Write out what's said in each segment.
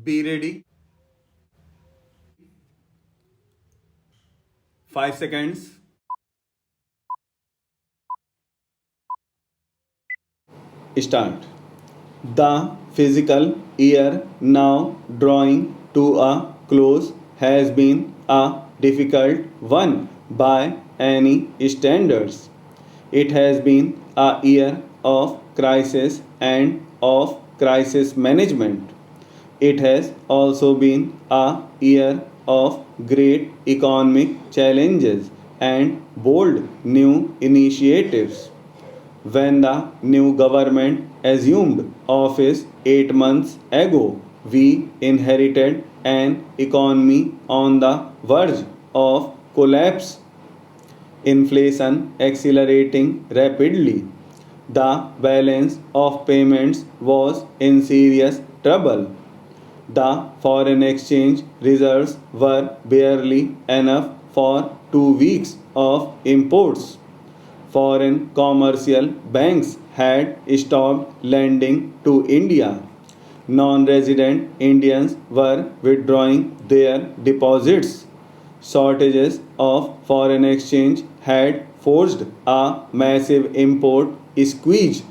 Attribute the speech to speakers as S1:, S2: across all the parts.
S1: Be ready. 5 seconds. Start. The physical year now drawing to a close has been a difficult one by any standards. It has been a year of crisis and of crisis management. It has also been a year of great economic challenges and bold new initiatives. When the new government assumed office 8 months ago, we inherited an economy on the verge of collapse, inflation accelerating rapidly. The balance of payments was in serious trouble. The foreign exchange reserves were barely enough for 2 weeks of imports. Foreign commercial banks had stopped lending to India. Non resident Indians were withdrawing their deposits. Shortages of foreign exchange had forced a massive import squeeze,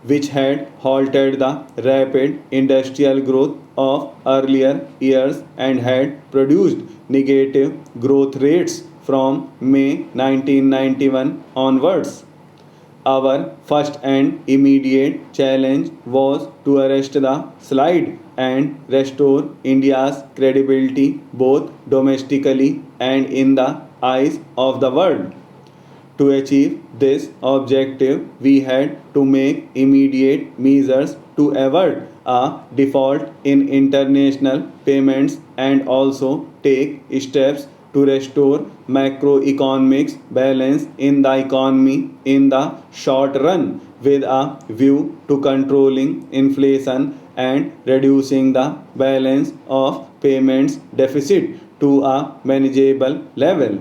S1: which had halted the rapid industrial growth of earlier years and had produced negative growth rates from May 1991 onwards. Our first and immediate challenge was to arrest the slide and restore India's credibility both domestically and in the eyes of the world. To achieve this objective, we had to make immediate measures to avert a default in international payments and also take steps to restore macroeconomics balance in the economy in the short run with a view to controlling inflation and reducing the balance of payments deficit to a manageable level.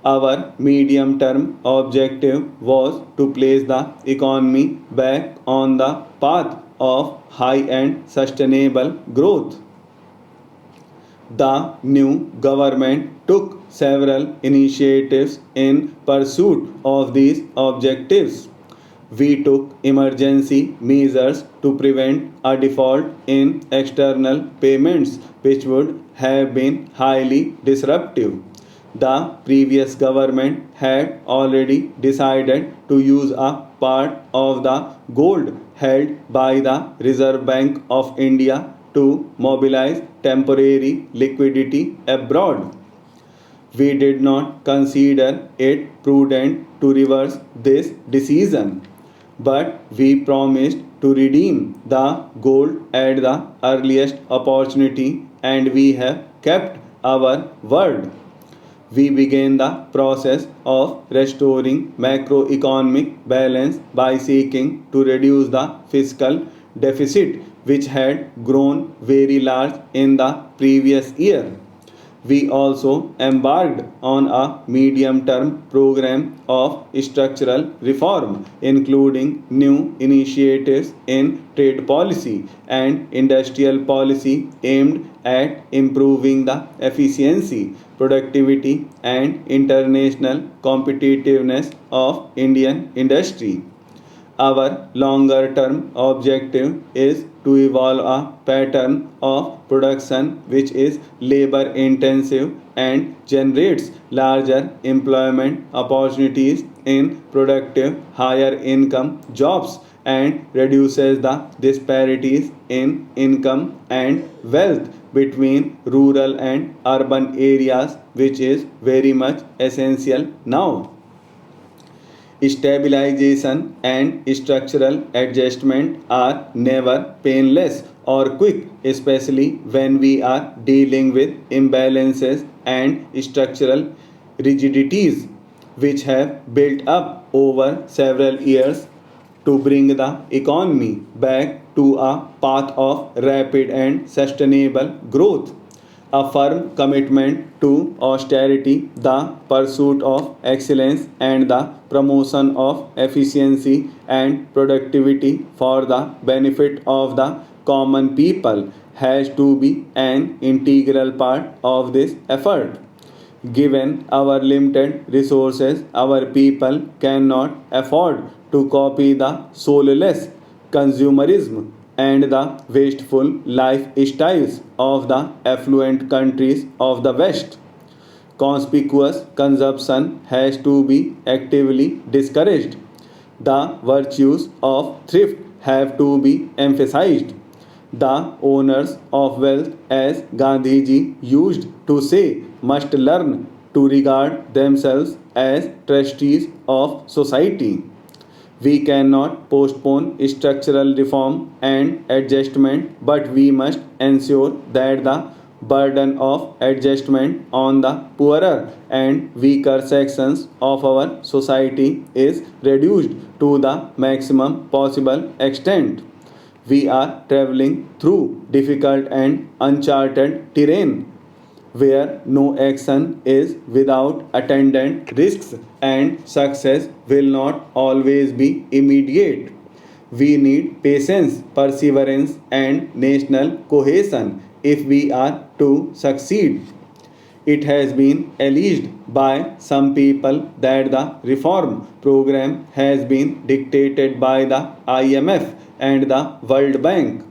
S1: Our medium term objective was to place the economy back on the path of high and sustainable growth. The new government took several initiatives in pursuit of these objectives. We took emergency measures to prevent a default in external payments, which would have been highly disruptive. The previous government had already decided to use a part of the gold held by the Reserve Bank of India to mobilize temporary liquidity abroad. We did not consider it prudent to reverse this decision, but we promised to redeem the gold at the earliest opportunity and we have kept our word. We began the process of restoring macroeconomic balance by seeking to reduce the fiscal deficit, which had grown very large in the previous year. We also embarked on a medium term program of structural reform, including new initiatives in trade policy and industrial policy aimed at improving the efficiency, productivity, and international competitiveness of Indian industry. Our longer term objective is to evolve a pattern of production which is labor intensive and generates larger employment opportunities in productive higher income jobs and reduces the disparities in income and wealth between rural and urban areas, which is very much essential now. Stabilization and structural adjustment are never painless or quick, especially when we are dealing with imbalances and structural rigidities which have built up over several years to bring the economy back to a path of rapid and sustainable growth. A firm commitment to austerity, the pursuit of excellence, and the promotion of efficiency and productivity for the benefit of the common people has to be an integral part of this effort. Given our limited resources, our people cannot afford to copy the soulless consumerism and the wasteful lifestyles of the affluent countries of the West. Conspicuous consumption has to be actively discouraged. The virtues of thrift have to be emphasized. The owners of wealth, as Gandhiji used to say, must learn to regard themselves as trustees of society. We cannot postpone structural reform and adjustment, but we must ensure that the burden of adjustment on the poorer and weaker sections of our society is reduced to the maximum possible extent. We are traveling through difficult and uncharted terrain where no action is without attendant risks and success will not always be immediate. We need patience, perseverance, and national cohesion if we are to succeed. It has been alleged by some people that the reform program has been dictated by the IMF and the World Bank.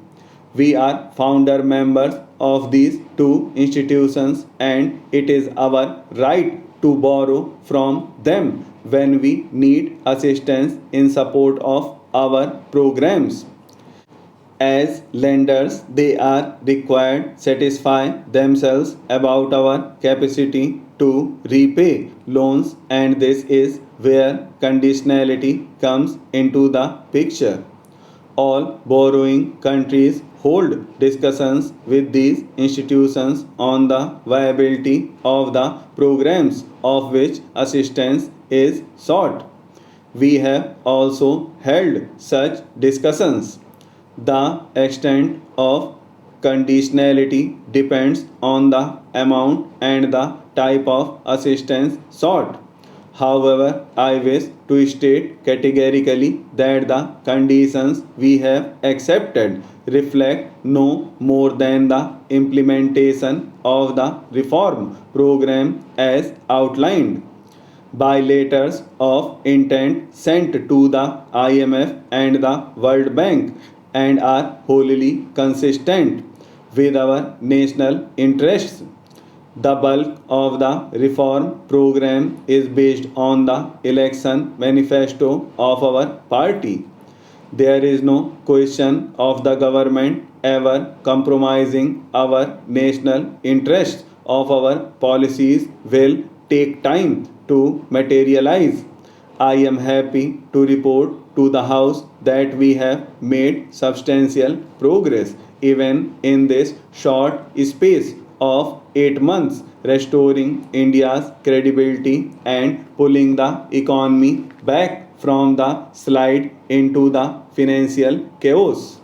S1: We are founder members of these two institutions, and it is our right to borrow from them when we need assistance in support of our programs. As lenders, they are required satisfy themselves about our capacity to repay loans, and this is where conditionality comes into the picture. All borrowing countries hold discussions with these institutions on the viability of the programs of which assistance is sought. We have also held such discussions. The extent of conditionality depends on the amount and the type of assistance sought. However, I wish to state categorically that the conditions we have accepted reflect no more than the implementation of the reform program as outlined by letters of intent sent to the IMF and the World Bank and are wholly consistent with our national interests. The bulk of the reform program is based on the election manifesto of our party. There is no question of the government ever compromising our national interests of our policies will take time to materialize. I am happy to report to the House that we have made substantial progress even in this short space of 8 months, restoring India's credibility and pulling the economy back from the slide into the financial chaos.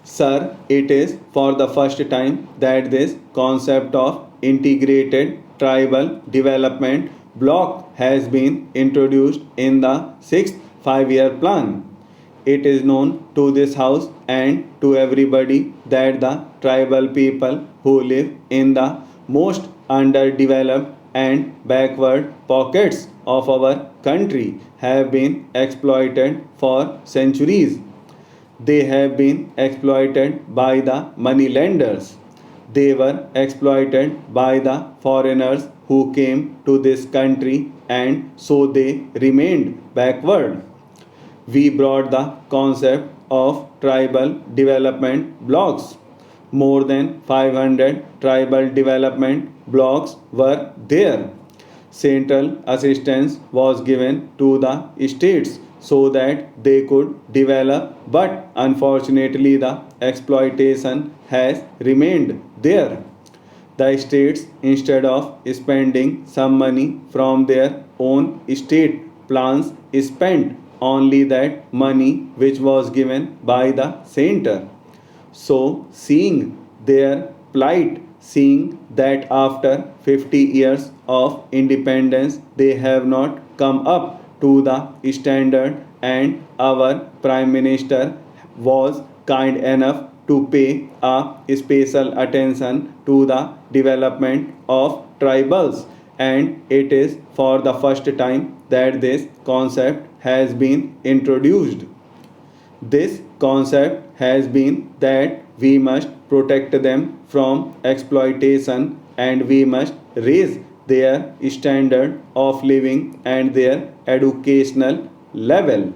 S1: Sir, it is for the first time that this concept of integrated tribal development block has been introduced in the sixth 5 year plan. It is known to this house and to everybody that the tribal people who live in the most underdeveloped and backward pockets of our country have been exploited for centuries. They have been exploited by the money lenders. They were exploited by the foreigners who came to this country, and so they remained backward. We brought the concept of tribal development blocks. More than 500 tribal development blocks were there. Central assistance was given to the states so that they could develop, but unfortunately, the exploitation has remained there. The states, instead of spending some money from their own state plans, spent only that money which was given by the center. So, seeing their plight, seeing that after 50 years of independence they have not come up to the standard, and our prime minister was kind enough to pay a special attention to the development of tribals, and it is for the first time that this concept has been introduced. This concept has been that we must protect them from exploitation, and we must raise their standard of living and their educational level.